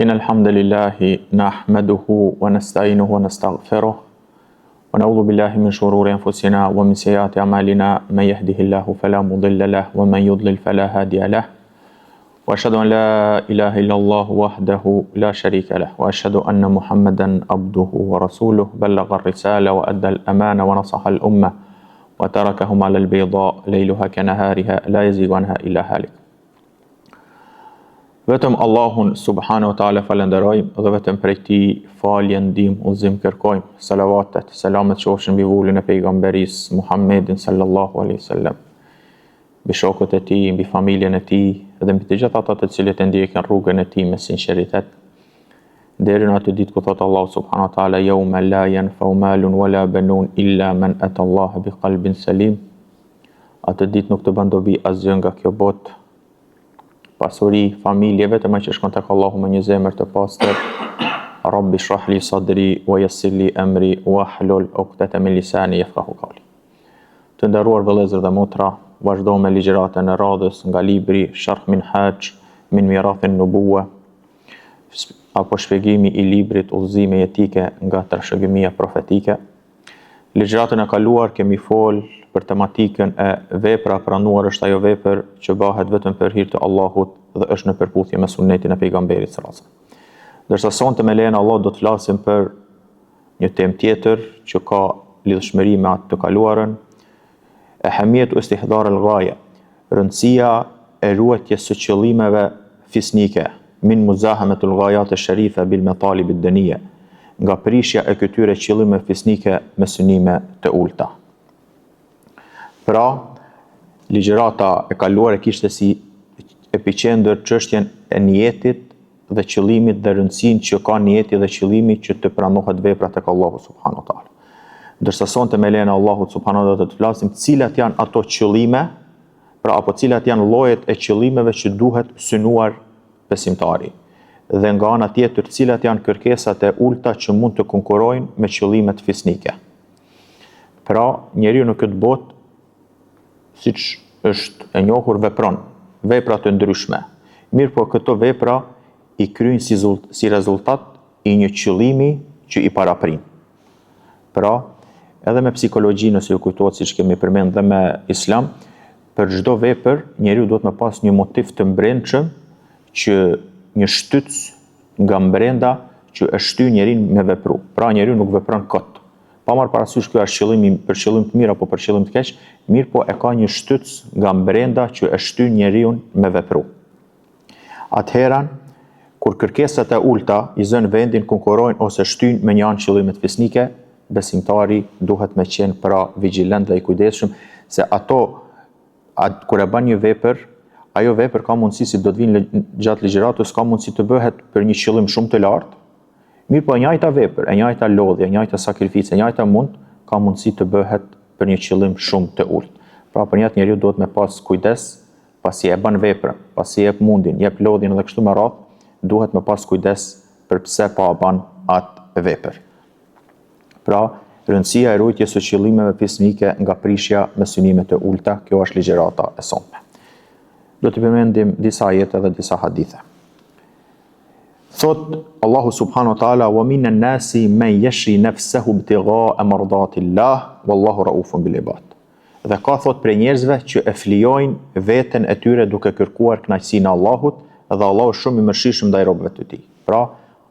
إن الحمد لله نحمده ونستعينه ونستغفره ونعوذ بالله من شرور أنفسنا ومن سيئات أعمالنا من يهده الله فلا مضل له ومن يضلل فلا هادي له وأشهد أن لا إله إلا الله وحده لا شريك له وأشهد أن محمدا عبده ورسوله بلغ الرسالة وأدى الأمانة ونصح الأمة وتركهم على البيضاء ليلها كنهارها لا يزيغ عنها إلا هالك. Vetëm Allahun subhanahu wa taala falenderojmë dhe vetëm prej tij falje, ndihmë, udhëzim kërkojmë. Salavatet, selamet qofshin mbi vullin e pejgamberis Muhammedin sallallahu alaihi wasallam, mbi shokët e tij, mbi familjen e tij dhe mbi të gjithë ata të cilët e ndjekin rrugën e tij me sinqeritet. Deri në atë ditë ku thot Allahu subhanahu wa taala yawma la yanfa'u malun wala banun illa man ata Allah biqalbin salim. Atë ditë nuk të bën dobi asgjë nga kjo botë, pasuri, familje, vetëm ai që shkon tek Allahu me një zemër të pastër. Rabbi shrah li sadri wa yassir li amri wahlul 'uqdatan min lisani yafqahu qawli. Të nderuar vëllezër dhe motra, vazhdojmë me ligjëratën e radhës nga libri Sharh Minhaj min Mirathin Nubuwa, apo shpjegimi i librit Udhëzime jetike nga trashëgimia profetike. Ligjëratën e kaluar kemi fol për tematikën e vepra pranuar është ajo vepër që bëhet vetëm për hir të Allahut dhe është në përputhje me sunetin e pejgamberit sallallahu alajhi wasallam. Ndërsa sonte me lejen e Allahut do të flasim për një temë tjetër që ka lidhshmëri me atë të kaluarën, ehamiyetu istihdar al-ghaya, rëndësia e ruajtjes së qëllimeve fisnike, min muzahamatul ghayat ash-sharifa bil matalib ad-diniya, nga prishja e këtyre qëllimeve fisnike me synime të ulta. Pra, ligjërata e kaluar e kishte si epicendër çështjen e niyetit dhe qëllimit dhe rëndësinë që ka niyeti dhe qëllimi që të pranohet vepra tek Allahu subhanahu wa taala. Ndërsa sonte me lejen e Allahut subhanahu wa taala do të flasim cilat janë ato qëllime, pra apo cilat janë llojet e qëllimeve që duhet synuar besimtari. Dhe nga ana tjetër cilat janë kërkesat e ulta që mund të konkurrojnë me qëllimet fisnike. Pra, njeriu në këtë botë, siç është e njohur, vepron vepra të ndryshme. Mirë po këto vepra i kryejnë si rezultat i një qëllimi që i paraprin. Pra, edhe me psikologi, nëse ju kujtohet siç kemi përmendur dhe me islam, për çdo vepër njeriu duhet të pas një motiv të brendshëm që një shtytës nga brenda që e shtyn njerin me vepru. Pra njeriu nuk vepron kot. Pa marrë parasysh kjo është qëllimi për qëllim të mirë apo për qëllim të keq, mirë po e ka një shtytës nga brenda që e shtyn njeriu me vepru. Atëherë, kur kërkesat e ulta i zënë vendin, konkurrojnë ose shtyn me një anë qëllimet fisnike, besimtari duhet me qenë pra vigjilent dhe i kujdesshëm se kur e bën një vepër, ajo vepër ka mundësi, si do të vinë gjatë ligjëratës, ka mundësi të bëhet për një qëllim shumë të lartë. Mirë po e njëjta vepër, e njëjta lodhje, e njëjta sakrificë, e njëjta ka mundësi të bëhet për një qëllim shumë të ulët. Pra për njëtë njeriu duhet me pas kujdes, pasi e bën veprën, pasi jep mundin, jep lodhjen dhe kështu me radhë, duhet me pas kujdes për pse pa bën atë vepër. Pra, rëndësia e ruajtjes së qëllimeve fisnike nga prishja me synime të ulta, kjo është ligjërata e sonme. Do të përmendim disa ajete dhe disa hadithe. Thot Allahu subhanahu wa taala wa minan nasi man yashri nafsahu ibtigha'a mardatillah wallahu raufun bil ibad. Dhe ka thot prej njerëzve që e flijojnë veten e tyre duke kërkuar kënaqësinë e Allahut dhe Allahu është shumë i mëshirshëm ndaj robëve të tij. Pra,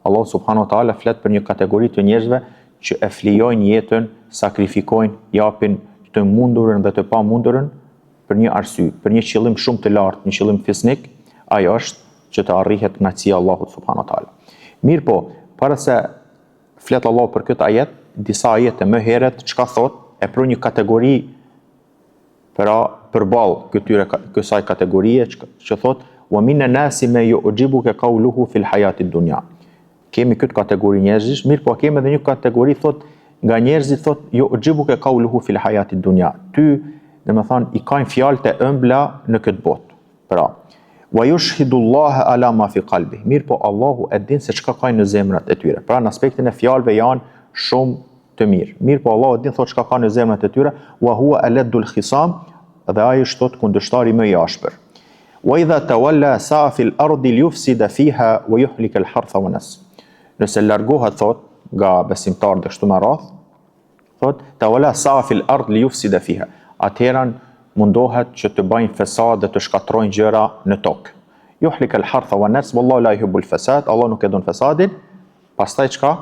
Allahu subhanahu wa taala flet për një kategori të njerëzve që e flijojnë jetën, sakrifikojnë, japin të mundurën dhe të pamundurën për një arsye, për një qëllim shumë të lartë, një qëllim fisnik, ajo është që të arrihet kënaqësia e Allahut subhanahu wa taala. Mirë po, para se flet Allahu për këtë ajet, disa ajete më herët çka thot, e për një kategori pra përballë kësaj kategorie që thot wa minan nasi ma yu'jibuka qawluhu fil hayati dunya. Kemi këtë kategori njerëzish, mirë po kemi edhe një kategori thot nga njerëzit thot yu'jibuka qawluhu fil hayati dunya. Ty, domethënë, i kanë fjalët e ëmbla në këtë botë. Pra, wa yushhidullaha ala ma fi qalbi. Mirë po Allahu e din se çka ka në zemrat e tyre. Pra në aspektin e fjalëve janë shumë të mirë. Mirë po Allahu e din thot çka ka në zemrat e tyre, wa huwa aladul khisam, dhe ai është thot kundërshtari më i ashpër. Wa idha tawalla sa'a fil ardi liyufsida fiha wa yuhlika al-hartha wan nas. Nëse largohet thot nga besimtar dhe kështu me radh, thot tawalla sa'a fil ard liyufsida fiha. Atëherë mundohet që të bëjnë fesad dhe të shkatrojnë gjëra në tokë. Yuhlika al-hartha wan nas wallahu la yuhibbu al-fasad. Allah nuk e don fesadin. Pastaj çka?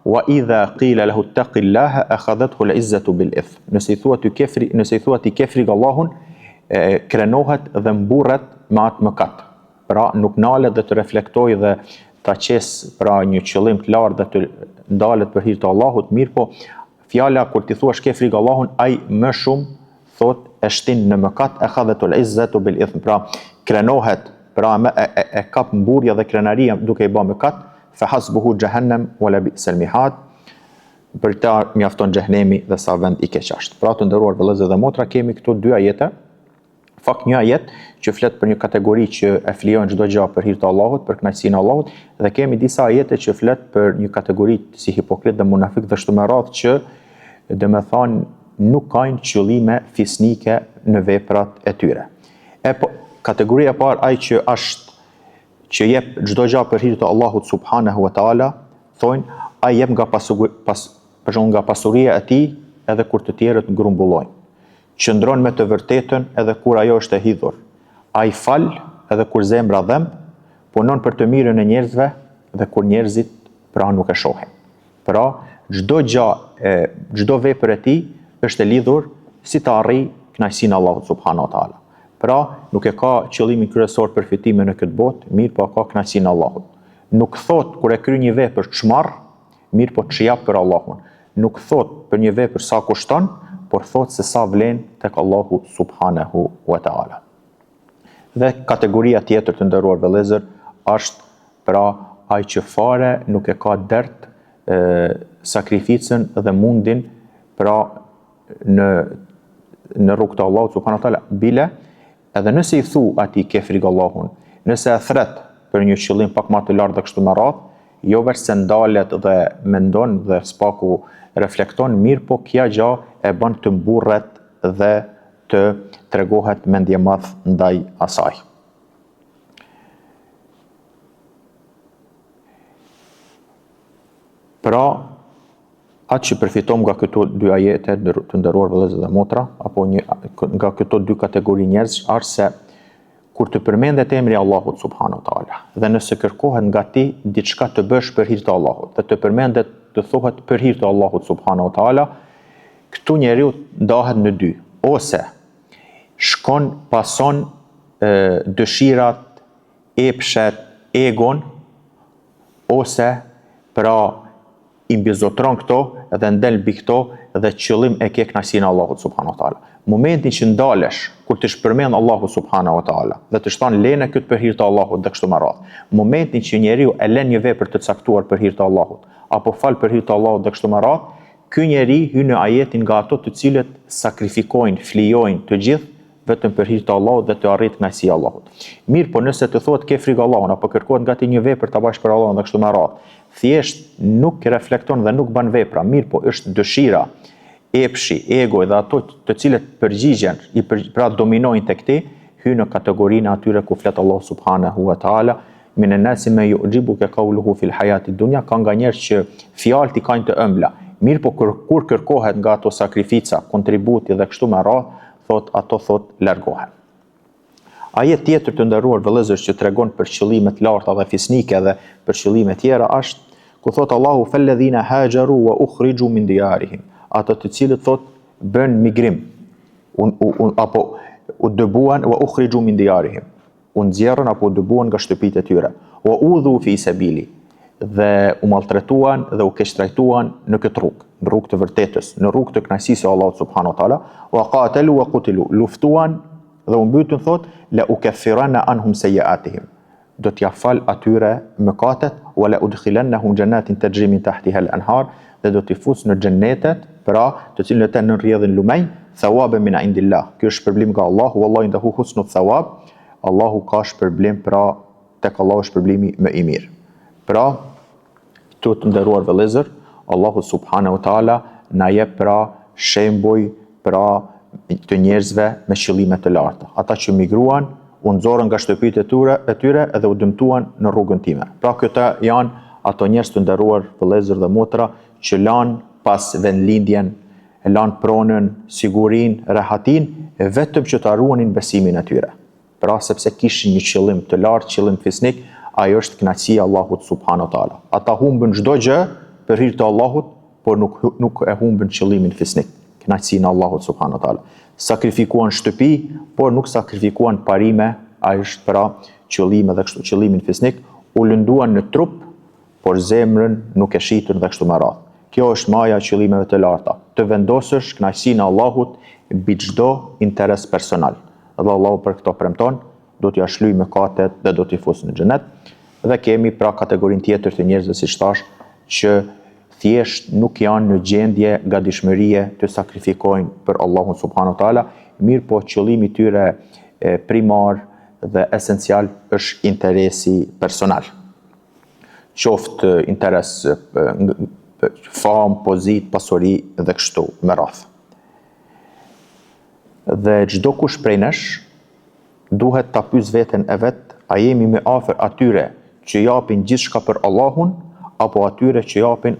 Wa idha qila lahu ittaqillaha akhadhathu al-izzatu bil-ithm. Nëse i thua ti kefri Allahun, krenohet dhe mburret me atë mëkat. Pra nuk nalet dhe të reflektoj dhe ta qes pra një qëllim të lartë dhe të ndalet për hir të Allahut, mirë po fjala kur ti thuash kefri Allahun, ai më shumë thot e shtin në mëkat, akhadhatul izzatu bil ithm. Pra krenohet, pra e kap mburja dhe krenaria duke i bërë mëkat, fa hasbuhu jahannam wala bi'sal mihad. Për ta mjafton xhehenemi dhe sa vend i keq është. Pra të nderuar vëllezër dhe motra, kemi këtu dy ajete. Fakt një ajet që flet për një kategori që e flijojnë çdo gjë për hir të Allahut, për kënaqësinë e Allahut, dhe kemi disa ajete që flet për një kategori si hipokrit dhe munafik dhe kështu me radhë që domethënë nuk kanë qëllime fisnike në veprat e tyre. Kategoria e parë ai që jep çdo gjë për hir të Allahut subhanahu wa taala, thonë ai jep nga pasuria e tij edhe kur të tjerët grumbullojnë. Qëndron me të vërtetën edhe kur ajo është e hidhur. Ai fal edhe kur zemra dhem, punon për të mirën e njerëzve dhe kur njerëzit pra nuk e shohin. Pra çdo vepër e tij është e lidhur si të arrijë kënaqësinë e Allahut subhanahu wa taala. Pra nuk e ka qëllimin kryesor përfitime në këtë botë, mirë po ka kënaqësinë e Allahut. Nuk thot kur e kryen një vepër çmarr, mirë po çjap për Allahun. Nuk thot për një vepër sa kushton, por thot se sa vlen tek Allahu subhanahu wa taala. Dhe kategoria tjetër të nderuar vëllezër është pra ai që fare nuk e ka dert sakrificën dhe mundin pra në rrugt të Allahut subhanahu wa taala, bile edhe nëse i thu atij kefri Allahun, nëse e thret për një qëllim pak më të lartë dhe kështu me radhë, jo vetë se ndalet dhe mendon dhe spaku reflekton, mirë po kja gjë e bën të mburret dhe të tregohet mendje madh ndaj asaj. Pra, atë që përfiton nga këto dy ajete të nderuar vëllezër dhe motra, apo nga këto dy kategori njerëz, është se kur të përmendet emri Allahut subhanahu wa taala dhe nëse kërkohet nga ti diçka të bësh për hir të Allahut dhe të përmendet të thuhet për hir të Allahut subhanahu wa taala, këtu njeriu ndahet në dy, ose shkon pason dëshirat, epshet, egon, ose pra i mbizotron këto edhe ndel mbi këto dhe qëllim e ke kënaqësinë e Allahut subhanahu wa taala. Momentin që ndalesh kur të shpërmend Allahu subhanahu wa taala dhe të shton lene këtë për hir të Allahut dhe kështu me radhë. Momentin që njeriu e lën një vepër të caktuar për hir të Allahut apo fal për hir të Allahut dhe kështu me radhë, ky njeri hyn në ajetin nga ato të cilët sakrifikojnë, flijojnë të gjithë vetëm për hir të Allahut dhe të arrit kënaqësia e Allahut. Mirë, po nëse të thuhet ke frikë Allahun apo kërkohet nga ti një vepër ta bash për Allahun dhe kështu me radhë, thjesht nuk reflekton dhe nuk bën vepra, mirë po është dëshira, epshi, ego dhe ato të cilët përgjigjen, pra dominojnë tek ti, hyn në kategorinë atyre ku flet Allah subhanahu wa taala, min an-nasi ma yu'jibuka qawluhu fil hayati dunya, ka nga njerëz që fjalët i kanë të ëmbla, mirë po kur kërkohet nga ato sakrifica, kontributi dhe kështu me radhë, thot largohen. Ajet tjetër të nderuar vëllezër që tregon për qëllime të larta dhe fisnike dhe për qëllime tjera është ku thot Allahu falladhina hajaru wa ukhriju min diyarihim, ato të cilët thot bën migrim apo u dëbuan wa ukhriju min diyarihim, u nxjerrën apo u dëbuan nga shtëpitë e tyre, wa udhu fi sabili, dhe u maltretuan dhe u keqtrajtuan në këtë rrugë, në rrugë të vërtetës, në rrugë të kënaqësisë së Allahut subhanahu wa taala, wa qatalu wa qutilu, luftuan dhe u mbytën thot la ukaffiranna anhum sayiatihim, do t'ja fal atyre mëkatet, wa la udkhilannahum jannatin tajri min tahtiha al-anhar, dhe do t'i fus në xhennetet, pra të cilët në rrjedhin lumej, thawaban min indillah. Ky është shpërblim nga Allahu, wallahu indahu husnu thawab. Allahu ka shpërblim, pra tek Allahu është shpërblimi më i mirë. Pra, të nderuar vëllezër, Allahu subhanahu wa taala na jep pra shembuj pra të njerëzve me qëllime të larta. Ata që migruan u nxorën nga shtëpitë e tyre edhe u dëmtuan në rrugën time. Pra këta janë ato njerëz të nderuar vëllezër dhe motra që lanë pas vendlindjen, e lanë pronën, sigurinë, rehatin vetëm që ta ruanin besimin e tyre. Pra sepse kishin një qëllim të lartë, qëllim fisnik, ajo është kënaqësia e Allahut subhanahu wa taala. Ata humbën çdo gjë për hir të Allahut, por nuk e humbën qëllimin fisnik, kënaqësinë e Allahut subhanahu wa taala. Sakrifikuan shtëpi, por nuk sakrifikuan parime, ai është pra qëllimi dhe kështu qëllimin fisnik, u lënduan në trup, por zemrën nuk e shitën dhe kështu me radhë. Kjo është maja e qëllimeve të larta, të vendosësh kënaqësinë e Allahut mbi çdo interes personal. Dhe Allahu për këto premton, do t'ja shlyj mëkatet dhe do t'i fusë në xhenet. Dhe kemi pra kategorinë tjetër të njerëzve, siç thash, që thjesht nuk janë në gjendje gatishmërie të sakrifikojnë për Allahun subhanahu wa taala, mirë po qëllimi i tyre primar dhe esencial është interesi personal. Qoftë interes famë, pozitë, pasuri dhe kështu me radhë. Dhe çdo kush prej nesh duhet ta pyes veten e vet, a jemi më afër atyre që japin gjithçka për Allahun apo atyre që japin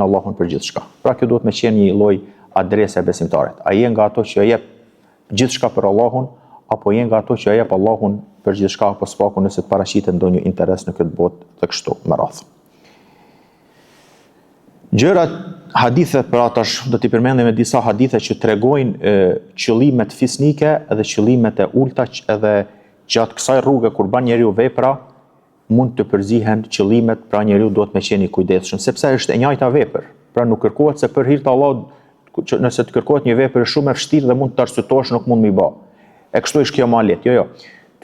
Allahun për gjithçka. Pra kjo duhet me qenë një lloj adrese besimtarit. A je nga ato që jep gjithçka për Allahun apo je nga ato që jep Allahun për gjithçka apo s'paku nëse të paraqitet ndonjë interes në këtë botë dhe kështu me radhë. Gjërat, hadithet për atash, do t'i përmendim disa hadithe që tregojnë qëllimet fisnike edhe qëllimet e ulta edhe gjatë kësaj rruge kur ban njeriu vepra, mund të përzihen qëllimet, pra njeriu duhet me qenë i kujdesshëm, sepse është e njëjta vepër. Pra nuk kërkohet se për hir të Allahut, nëse të kërkohet një vepër shumë e vështirë dhe mund të arsyetosh, nuk mund mi bë. E kështu është kjo më lehtë. Jo.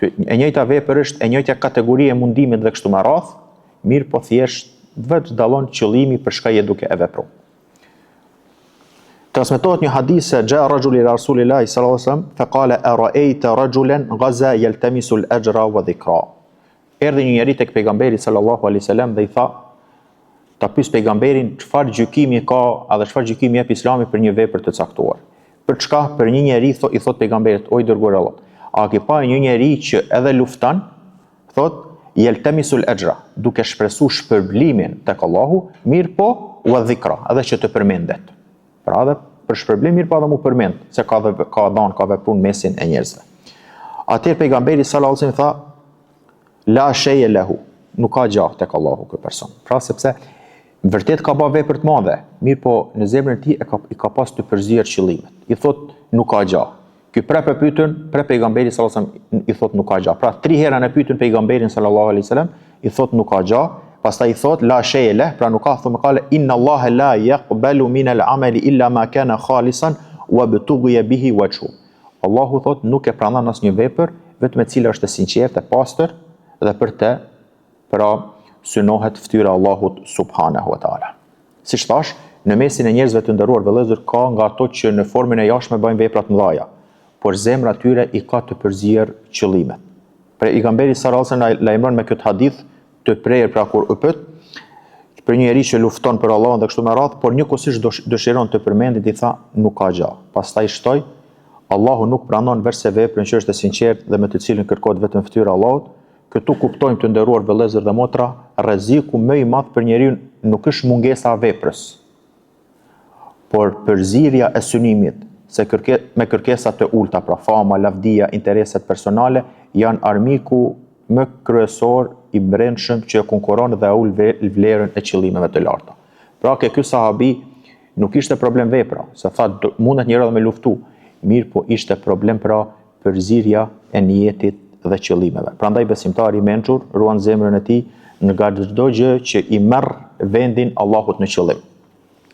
E njëjta vepër është e njëjta kategori e mundimit dhe kështu me radhë, mirë po thjesht vetë dallon qëllimi për shkak je duke e vepruar. Transmetohet një hadith se gja rajuli Rasulillahi sallallahu alaihi wasallam fa qala ara'ayta rajulan ghaza yaltamisu al-ajra wa dhikra. Erdhi një njeri tek pejgamberi sallallahu alaihi wasallam dhe i tha, ta pyes pejgamberin çfarë gjykimi ka edhe çfarë gjykimi jep Islami për një vepër të caktuar. Për çka? Për një njeri i thot pejgamberit, o i dërguar Allah, a ke pa një njeri që edhe lufton, thot yaltamisu al-ajra, duke shpresuar shpërblimin tek Allahu, mirë po wa dhikra, edhe që të përmendet. Pra edhe për shpërblim mirë pa dhe mu përmend se ka dhënë, ka vepruar mesin e njerëzve. Atëherë pejgamberi sallallahu alajhi wasallam tha la shay'a lahu, nuk ka gjah tek Allahu ky person. Pra sepse vërtet ka bërë vepër të madhe, mirë po në zemrën e tij i ka pas të përzier qëllimet. I thot nuk ka gjah. Ky prapë pyetën, pejgamberi sallallahu alajhi wasallam i thot nuk ka gjah. Pra 3 herë në pyetën pejgamberin sallallahu alajhi wasallam, i thot nuk ka gjah. Pastaj i thot la shay'a lah, pra nuk ka, thonë kale inna Allah la yaqbalu min al-amali illa ma kana khalisan wa btughiya bihi wajhu. Allahu thot nuk e pranon asnjë vepër vetëm e cila është e sinqertë, e pastër dhe për të pra synohet fytyra e Allahut subhanahu wa taala. Siç thash, në mesin e njerëzve të nderuar vëllezër ka nga ato që në formën e jashtme bëjnë vepra të mëdha, por zemra e tyre i ka të përzier qëllimet. Pejgamberi sallallahu alajhi wasallam lajmëron me këtë hadith të prerë pra kur u pyet për një njerëz që lufton për Allahun dhe kështu me radhë, por njëkohësisht dëshiron të përmendit, i tha nuk ka gjë. Pastaj shtoi, Allahu nuk pranon veçse veprën që është e sinqertë dhe me të cilën kërkohet vetëm fytyra e Allahut. Këtu kuptojmë të nderuar vëllezër dhe motra, rreziku më i madh për njeriu nuk është mungesa e veprës, por përzierja e synimit, se me kërkesa të ulta, pra fama, lavdia, intereset personale janë armiku më kryesor i brendshëm që konkuron dhe ul vlerën e qëllimeve të larta. Pra ky sahabi nuk ishte problem vepra, se tha mundet njëra dhe me luftu, mirë po ishte problem pra përzierja e niyetit dhe qëllimeve. Prandaj besimtari i mençur ruan zemrën e tij nga çdo gjë që i merr vendin Allahut në qëllim.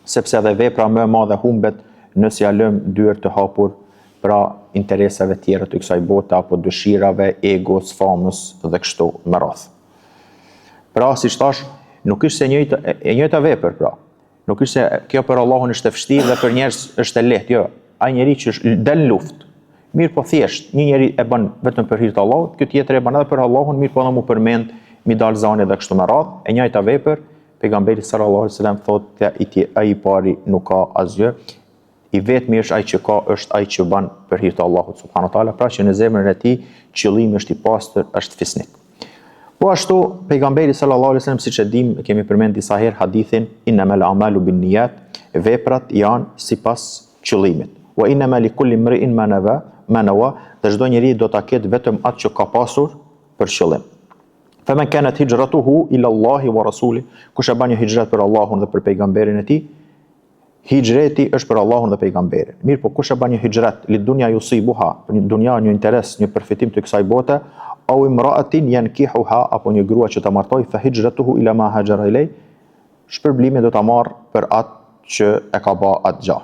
Sepse edhe vepra më e madhe humbet nëse ja lëm dyert të hapur pra interesave tjera të kësaj bote apo dëshirave, egos, famës dhe kështu me radhë. Pra, si thash, nuk është se e njëjta vepër, pra. Nuk është se kjo për Allahun është e vështirë dhe për njerëz është e lehtë, jo. Ai njeri që del në luftë, mirë po thjesht, një njeri e bën vetëm për hir të Allahut, ky tjetër e bën edhe për Allahun, mirë po edhe mu përmend, mi dal zani dhe kështu me radhë, e njëjta vepër, pejgamberi sallallahu alajhi wasallam thotë ai i pari nuk ka asgjë, I vetmi është ai që ka, është ai që bën për hir të Allahut subhanahu wa taala, pra që në zemrën e tij qëllimi është i pastër, është fisnik. Po ashtu pejgamberi sallallahu alaihi wasallam, siç e dim, kemi përmend disa herë hadithin innamal a'malu binniyat, veprat janë sipas qëllimit. Wa innama likulli imri'in ma nawa, dhe çdo njeri do ta ketë vetëm atë që ka pasur për qëllim. Faman kanat hijratuhu ila Allahi wa rasuli, kush e bën një hijret për Allahun dhe për pejgamberin e tij, hijreti është për Allahun dhe pejgamberin. Mirë, po kush e bën një hijret li dunya yusibuha, për një dunja, një interes, një përfitim të kësaj bote, au imra'atin yankihuha, apo një grua që ta martoj, fa hijratuhu ila ma hajara ilay, shpërblimin do ta marr për atë që e ka bë atë gjë.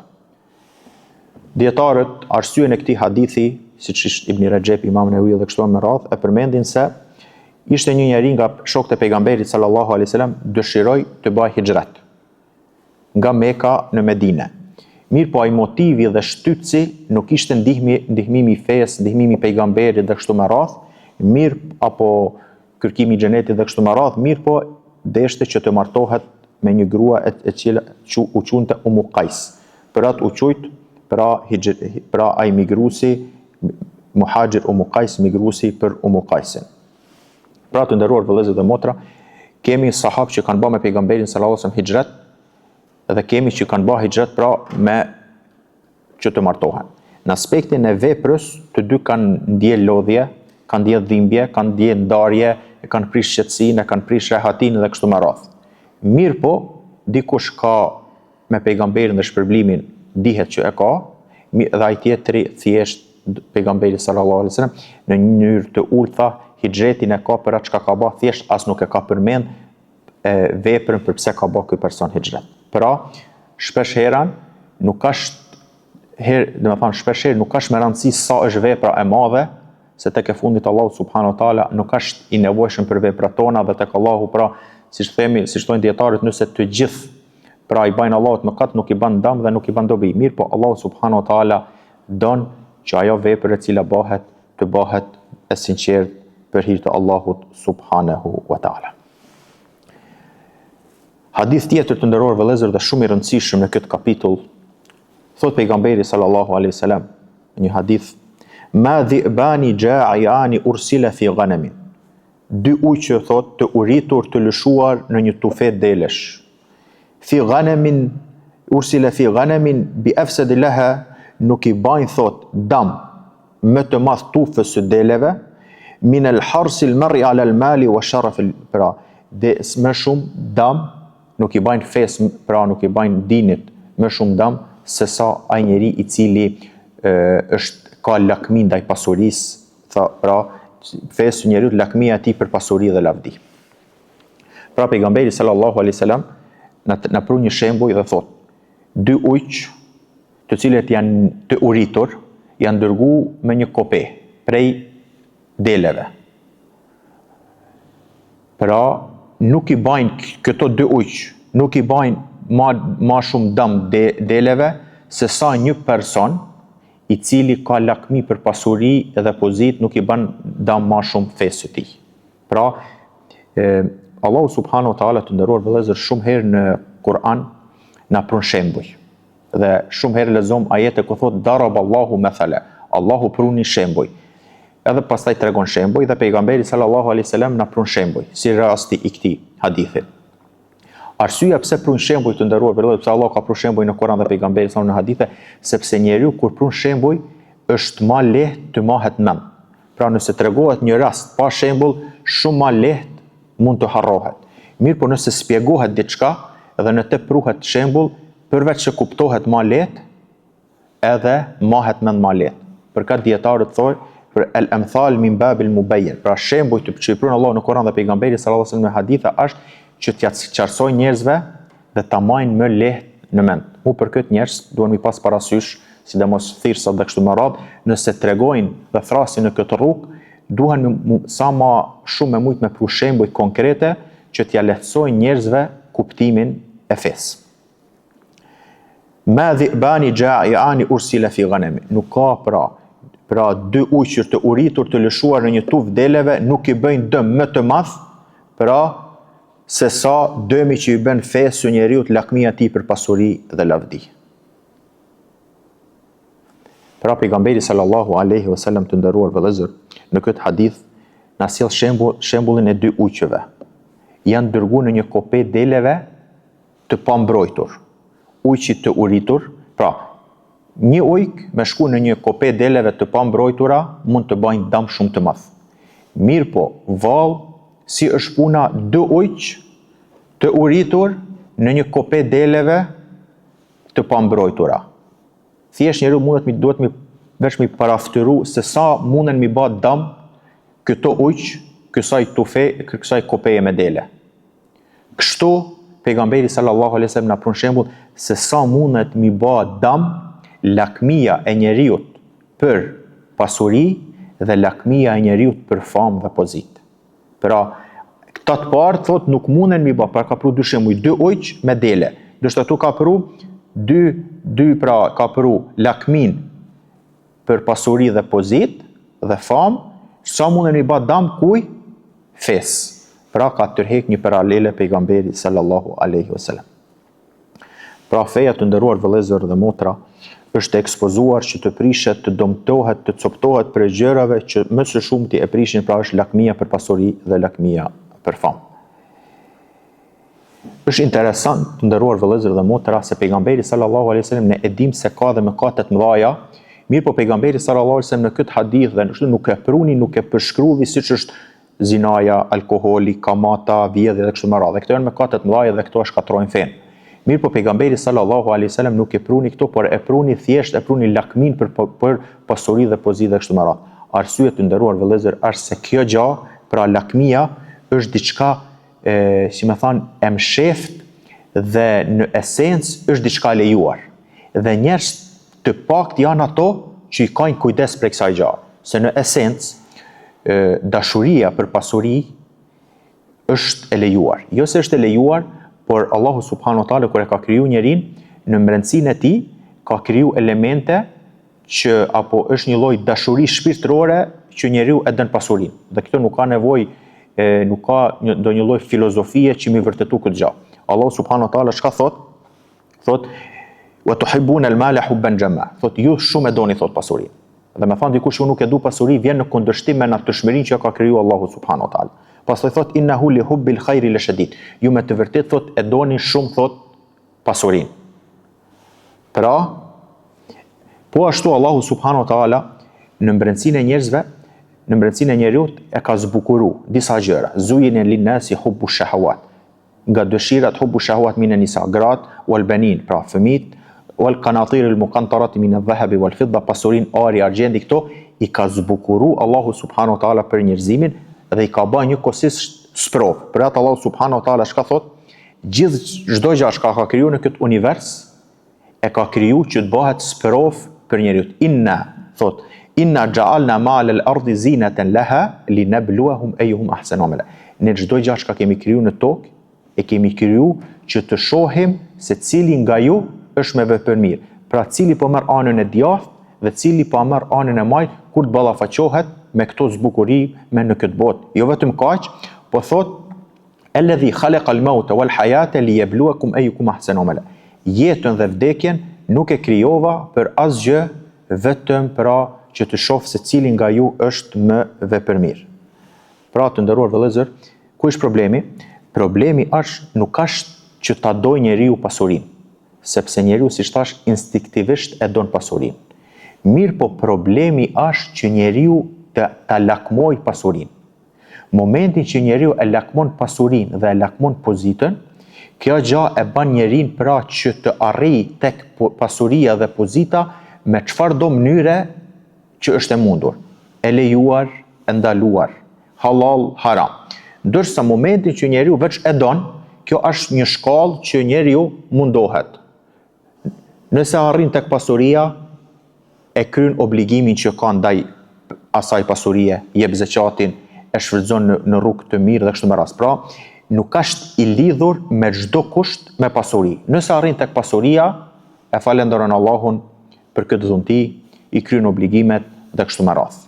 Dietarët arsyen e këtij hadithi, siç ishte Ibn Rajab, Imam Nawawi dhe kështu me radhë, e përmendin se ishte një njeri nga shokët e pejgamberit sallallahu alaihi wasallam, dëshiroi të bëjë hijret nga Meka në Medinë. Mirë, po ai motivi dhe shtytësi nuk ishte ndihmimi i fesë, ndihmimi i pejgamberit dhe kështu me radhë, mirë, apo kërkimi i xhenetit dhe kështu me radhë, mirë, po deshte që të martohet me një grua e cila u quante Umu Qais. Për atë u quajt, pra ai migruesi, muhajir Umu Qais, migruesi për Umu Qaisin. Pra të nderuar vëllezër dhe motra, kemi sahabë që kanë bërë me pejgamberin sallallahu alaihi wasallam hijret, dhe kemi që kanë bërë hijret pra me që të martohen. Në aspektin e veprës, të dy kanë ndje lodhje, kanë ndje dhimbje, kanë ndje ndarje, e kanë prish qetësinë, e kanë prish rehatin dhe kështu me radhë. Mirë, po dikush ka me pejgamberin dhe shpërblimin dihet që e ka, dhe ai tjetri thjesht pejgamberi sallallahu alaihi wasallam në një mënyrë të ulta hijretin e ka për atë çka ka bë, thjesht as nuk e ka përmend veprën për pse ka bë ky person hijret. Pra, shpesh herë nuk ka me rëndësi sa është vepra e madhe, se tek e fundit Allahu subhanahu wa taala nuk është i nevojshëm për veprat tona, dhe tek Allahu, pra, siç thonë dietarët, nëse të gjithë pra i bajnë Allahut mëkat, nuk i bën dëm dhe nuk i bën dobi. Mirë, po Allahu subhanahu wa taala don që ajo vepër e cila bëhet të bëhet e sinqert për hir të Allahut subhanahu wa taala. Hadith tjetër të nderuar vëllezër dhe shumë i rëndësishëm në këtë kapitull, thot pejgamberi sallallahu alaihi wasallam, një hadith, ma dhi'bani ja'iani ursila fi ghanamin. Dy ujë që thot të uritur të lëshuar në një tufet delesh. Fi ghanamin ursila fi ghanamin bi afsad laha, nuk i bajnë thot dam më të madh tufës së deleve, min al harsi al mar'i ala al mali wa sharaf al, pra dhe më shumë dam nuk i bajnë fesë, pra nuk i bajnë dinit më shumë dam se sa ai njeri i cili ka lakmi ndaj pasurisë, pra fesë njeriu lakmia e tij për pasuri dhe lavdi. Pra pejgamberi sallallahu alaihi wasallam na pru një shembull dhe thot, dy ujq të cilët janë të uritur, janë dërgu me një kope prej deleve. Pra nuk i bajnë këto dy ujq, nuk i bajnë ma shumë dëm deleve se sa një person i cili ka lakmi për pasuri dhe pozit, nuk i bën dëm ma shumë fesë të tij. Pra, Allahu subhanahu wa taala të nderuar vëllezër shumë herë në Kur'an na pron shembuj. Dhe shumë herë lexojm ajete ku thot daraballahu mathala, Allahu pruni shembuj. Edhe pastaj tregon shembuj dhe pejgamberi sallallahu alaihi wasallam na pron shembuj, si rasti i këtij hadithi. Arsyeja pse prun shembuj të nderuar vëllezër, pse Allah ka prun shembuj në Kur'an dhe pejgamberi sallallahu në hadithe, sepse njeriu kur prun shembuj është më lehtë të mahet mend. Pra nëse tregohet një rast pa shembull, shumë më lehtë mund të harrohet. Mirë, po nëse spjegohet diçka dhe në të pruhet shembull, përveç që kuptohet më lehtë, edhe mahet mend më lehtë. Për këtë dietarët thonë për al-amthal min babil mubayyin. Pra shembuj që i prun Allah në Kur'an dhe pejgamberi sallallahu alaihi wasallam në hadithe është që t'ja qarsoj njerëzve dhe ta majnë më lehtë në mend. Për këtë njerëz duhen mi pas parasysh, sidomos thirrsat dhe kështu me radhë, nëse tregojnë dhe thrasin në këtë rrugë, duhen sa më shumë me me pru shembuj konkrete që t'ja lehtësojnë njerëzve kuptimin e fesë. Ma dhi'bani ja'iani ursila fi ghanami. Nuk ka pra dy ujqër të uritur të lëshuar në një tufë deleve nuk i bëjnë dëm më të madh, pra se sa dëmi që i bën fesë njeriu të lakmia e tij për pasuri dhe lavdi. Pra pejgamberi sallallahu alaihi wasallam të nderuar vëllezër, në këtë hadith na sjell shembullin e dy ujqeve. Janë dërguar në një kope deleve të pambrojtur. Ujqi të uritur, pra një ujk me shku në një kope deleve të pambrojtura mund të bajnë dëm shumë të madh. Mirë po, vallë, si është puna dy ujq të uritur në një kope deleve të pambrojtura. Thjesht njeriu duhet mi paraftyru se sa munden mi bë dëm këto ujq, kësaj kopeje me dele. Kështu pejgamberi sallallahu alaihi wasallam na pron shembull se sa mundet mi bë dëm lakmia e njeriu për pasuri dhe lakmia e njeriu për famë dhe pozitë. Pra, këta të parë thot nuk munden mi bë, pra ka pru dy shembuj, dy ujq me dele. Dështë atu ka pru ka pru lakmin për pasuri dhe pozit dhe famë, sa munden mi bë dëm kuj? Fes. Pra ka tërhek një paralele pejgamberi sallallahu alaihi wasallam. Pra feja të nderuar vëllezër dhe motra është ekspozuar që të prishet, të dëmtohet, të coptohet për gjërave që më së shumti e prishin, pra është lakmia për pasuri dhe lakmia për famë. Është interesant të nderuar vëllezër dhe motra se pejgamberi sallallahu alaihi wasallam ne e dim se ka dhe mëkate të mëdha, mirë po pejgamberi sallallahu alaihi wasallam në këtë hadith dhe nuk e pruni, nuk e përshkruvi siç është zinaja, alkoholi, kamata, vjedhja dhe kështu me radhë. Këto janë mëkate të mëdha dhe këto e shkatrojnë fenë. Mirë po pejgamberi sallallahu alaihi wasallam nuk e pruni këto, por e pruni thjesht lakmin për pasuri dhe pozitë dhe kështu me radhë. Arsye të nderuar vëllezër është se kjo gjë, pra lakmia, është diçka si më thon e msheft dhe në esencë është diçka e lejuar. Dhe njerëz të pakët janë ato që i kanë kujdes për kësaj gjë. Se në esencë dashuria për pasuri është e lejuar. Jo se është e lejuar, por Allahu subhanahu wa taala kur e ka kriju njerin, në brendësinë e tij ka kriju elemente që apo është një lloj dashuri shpirtërore që njeriu e don pasurinë. Dhe këto nuk ka nevojë, nuk ka ndonjë lloj filozofie që mi vërtetu këtë gjë. Allahu subhanahu wa taala çka thot? Thot wa tuhibbuna al-mala hubban jamma. Thot ju shumë e doni thot pasurinë. Dhe me thonë dikush që nuk e du pasuri vjen në kundërshtim me natyrshmërinë që ka kriju Allahu subhanahu wa taala. Pastaj thot innahu li hubbil khairi lashadid. Ju me të vërtet thot e doni shumë thot pasurinë. Pra, po ashtu Allahu subhanahu wa taala në brendësinë e njerëzve, në brendësinë e njeriut e ka zbukuru disa gjëra. Zujin lin-nasi hubbu shahawat. Nga dëshirat hubbu shahawat min an-nisa, grat wal banin, pra fëmijët, wal qanatir al-muqantarati min adh-dhahabi wal fidda, pasurin, ari, argjendi, këto i ka zbukuru Allahu subhanahu wa taala për njerëzimin dhe i ka bërë një kosis sprov. Për atë Allahu subhanahu wa taala çka thot? Çdo gjë që ka kriju në këtë univers e ka kriju që të bëhet sprov për njerëzit. Inna ja'alna ma'al al-ardi zinatan laha linabluwahum ayyuhum ahsanu amala. Ne çdo gjë që kemi kriju në tokë e kemi kriju që të shohim se cili nga ju është me vepër mirë. Pra cili po merr anën e djathtë dhe cili po merr anën e majt kur të ballafaqohet me këto zbukuri me në këtë botë. Jo vetëm kaq, po thot alladhi khalaqa al-mauta wal hayata liyabluwakum ayyukum ahsanu amala. Jetën dhe vdekjen nuk e krijova për asgjë, vetëm pra që të shoh se cili nga ju është më vepër mirë. Pra të nderuar vëllezër, ku është problemi? Problemi nuk është që ta dojë njeriu pasurinë, sepse njeriu si thash instiktivisht e don pasurinë. Mirë po problemi është që njeriu ta lakmoj pasurinë. Momentin që njeriu e lakmon pasurinë dhe e lakmon pozitën, kjo gjë e bën njerin pra që të arrijë tek pasuria dhe pozita me çfarë do mënyre që është e mundur, e lejuar, e ndaluar, halal, haram. Ndërsa momentin që njeriu veç e don, kjo është një shkallë që njeriu mundohet. Nëse arrin tek pasuria, e kryen obligimin që ka ndaj asaj pasurie, jep zakatin, e shfrytëzon në rrugë të mirë dhe kështu me radhë. Pra, nuk është i lidhur me çdo kusht me pasuri. Nëse arrin tek pasuria, e falenderojnë Allahun për këtë dhunti, i kryen obligimet dhe kështu me radhë.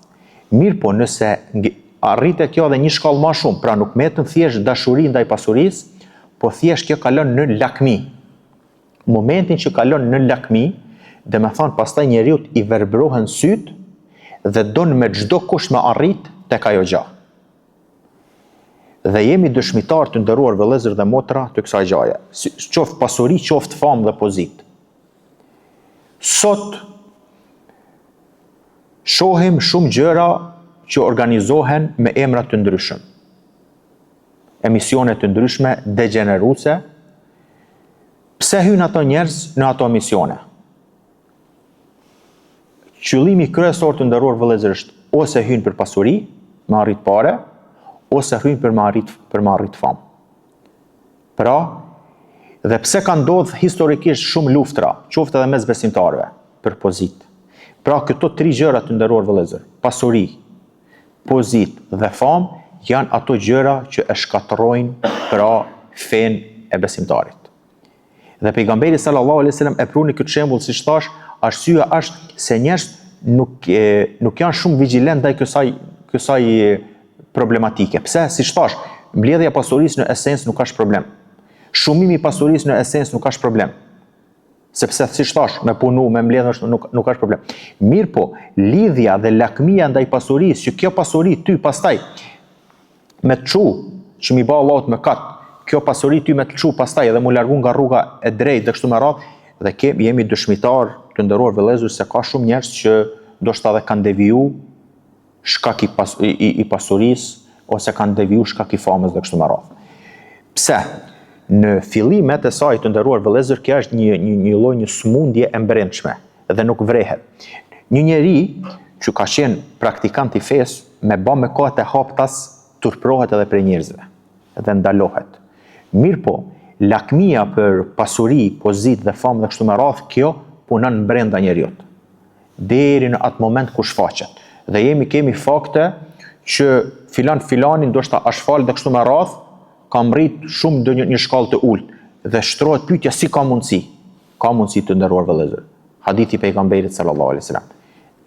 Mirë po nëse arritet kjo dhe një shkallë më shumë, pra nuk metën thjesht dashuri ndaj pasurisë, po thjesht kjo kalon në lakmi. Momentin që kalon në lakmi, Dhe me thonë, pastaj njeriu i verbrohen syt dhe don me çdo kush me arrit tek ajo gjë. Dhe jemi dëshmitar të nderuar vëllezër dhe motra të kësaj gjaje. Qoftë pasuri, qoftë famë dhe pozitë. Sot shohim shumë gjëra që organizohen me emra të ndryshëm. Emisione të ndryshme degeneruese. Pse hyn ato njerëz në ato emisione? Qëllimi kryesor të nderuar vëllezër është ose hyn për pasuri, me arrit pare, ose hyn për me arrit famë. Pra, dhe pse ka ndodhur historikisht shumë luftra, qoftë edhe mes besimtarëve, për pozitë. Pra, këto 3 gjëra të nderuar vëllezër, pasuri, pozitë dhe famë, janë ato gjëra që e shkatërrojnë pra fen e besimtarit. Dhe pejgamberi sallallahu alaihi wasallam e pruni këtë shembull, siç thash, arsyeja është se njerëzit nuk janë shumë vigjilent ndaj kësaj problematike. Pse? Siç thash, mbledhja e pasurisë në esencë nuk është problem. Shumimi i pasurisë në esencë nuk është problem. Sepse siç thash, me punu, me mbledh nuk është problem. Mirë po, lidhja dhe lakmia ndaj pasurisë, që kjo pasuri ty pastaj me të çu, që mi ba Allahut më kat, kjo pasuri ty me të çu pastaj edhe mu largu nga rruga e drejtë dhe kështu me radhë, dhe jemi dëshmitar të nderuar vëllezër se ka shumë njerëz që ndoshta edhe kanë deviju shkak i pasurisë ose kanë deviju shkak i famës dhe kështu me radhë. Pse? Në fillimet e saj të nderuar vëllezër, kjo është një lloj një smundje e mbrëmshme dhe nuk vrehet. Një njeri që ka qenë praktikant i fesë me bë mëkate e haptas turprohet edhe prej njerëzve dhe ndalohet. Mirë po, lakmia për pasuri, pozitë dhe famë dhe kështu me radhë, kjo punon brenda njeriut. Deri në atë moment ku shfaqet. Dhe kemi fakte që filani ndoshta ashfal dhe kështu me radhë, ka mrit shumë në një shkallë të ulët dhe shtrohet pyetja si ka mundësi. Ka mundësi të nderuar vëllezër. Hadithi i pejgamberit sallallahu alaihi wasallam.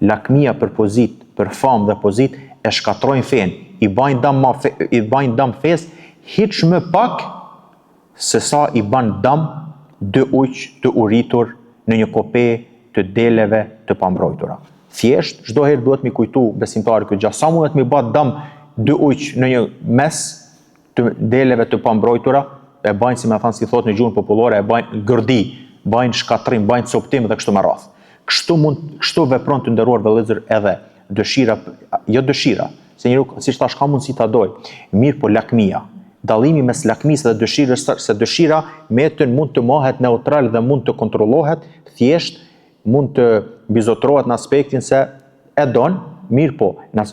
Lakmia për pozitë, për famë dhe pozitë e shkatrojnë fen, i bajnë dam fesë hiç më pak se sa i ban dam 2 ujq të uritur në një kope të deleve të pambrojtura. Thjesht, çdo herë duhet mi kujtu besimtari këtë gjë, sa mundet mi bë dam 2 ujq në një mes të deleve të pambrojtura, e bajnë, si me thanë, si thot në gjuhën popullore, e bajnë gërdi, bajnë shkatrim, bajnë coptim dhe kështu me radhë. Kështu vepron të nderuar vëllezër edhe dëshira, jo dëshira, se njeriu siç thash ka mundësi ta doj. Mirë po lakmia. Dallimi mes lakmisë dhe dëshirës, se dëshira metën mund të mohet neutral dhe mund të kontrollohet, thjesht mund të bizotrohet në aspektin se e don, mirë po, në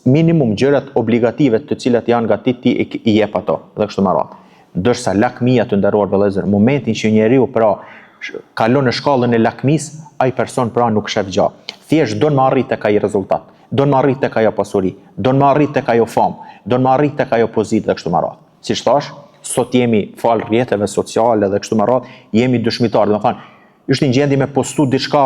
minimum gjërat obligative të cilat janë nga ti i jep ato dhe kështu me radhë. Ndërsa lakmia të nderuar vëllezër, momentin që njeriu pra kalon në shkallën e lakmisë, ai person pra nuk shef gjë. Thjesht don me arrit tek ai rezultat, don me arrit tek ajo pasuri, don me arrit tek ajo famë, don me arrit tek ajo pozitë dhe kështu me radhë. Siç thash, sot jemi fal rrjeteve sociale dhe kështu me radhë, jemi dëshmitar, do të thonë, është një gjendje me postu diçka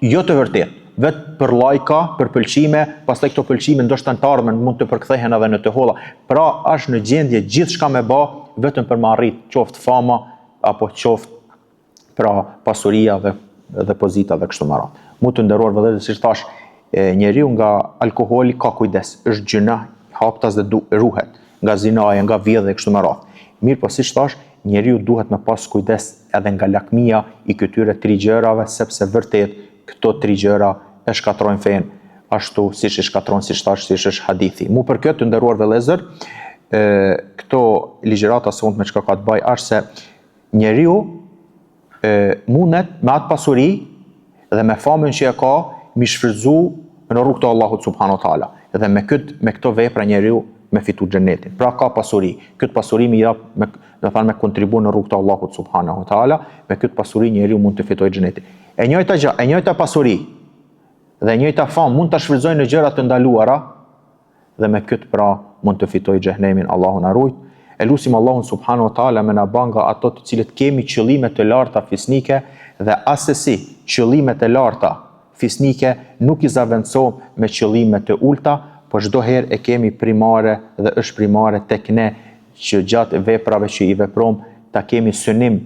jo të vërtetë, vetë për lajka, për pëlqime, pastaj këto pëlqime ndoshta në të ardhmen mund të përkthehen edhe në të holla. Pra është në gjendje gjithçka me bë vetëm për me arrit qoftë fama apo qoftë pra pasuria dhe pozita dhe kështu me radhë. Mu të nderuar vëllezër, siç thash, njeriu nga alkooli ka kujdes, është gjëna haptas dhe ruhet nga zinaja, nga vjedhja dhe kështu me radhë. Mirë po siç thash, njeriu duhet me pas kujdes edhe nga lakmia i këtyre 3 gjërave, sepse vërtet këto 3 gjëra e shkatrojnë fen, ashtu siç e shkatrojnë, siç thash, siç është hadithi. Mu për këtë të nderuar vëllezër, këto ligjërata sonë me çka ka të bëjë është se njeriu mundet me atë pasuri dhe me famën që e ka mi shfrytzu në rrugt të Allahut subhanahu wa taala. Dhe me këto vepra njeriu me fitu xhenetin. Pra ka pasuri. Këtë pasuri mi jap me kontribu në rrugt të Allahut subhanahu wa taala, me këtë pasuri njeriu mund të fitojë xhenetin. E njëjta pasuri dhe e njëjta famë mund ta shfrytëzojnë në gjëra të ndaluara dhe me këtë pra mund të fitojë xhenemin, Allahu na ruaj. E lutim Allahun subhanahu wa taala me na bën nga ato të cilët kemi qëllime të larta fisnike dhe asesi qëllimet e larta fisnike nuk i zaventësojmë me qëllime të ulta, por çdo herë e kemi primare dhe është primare tek ne që gjatë veprave që i veprojmë ta kemi synim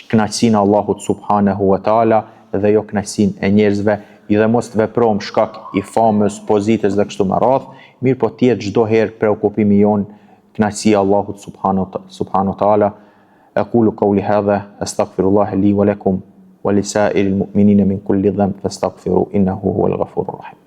kënaqësinë e Allahut subhanahu wa taala dhe jo kënaqësinë e njerëzve, dhe mos të veprojmë shkak i famës, pozitës dhe kështu me radhë, mirë po tjetë çdo herë preokupimi jon kënaqësia e Allahut subhanahu wa taala. Aqulu qawli hadha astaghfirullaha li wa lakum wa lisa'iril mu'minina min kulli dhanb fastaghfiru innahu huwal ghafurur rahim.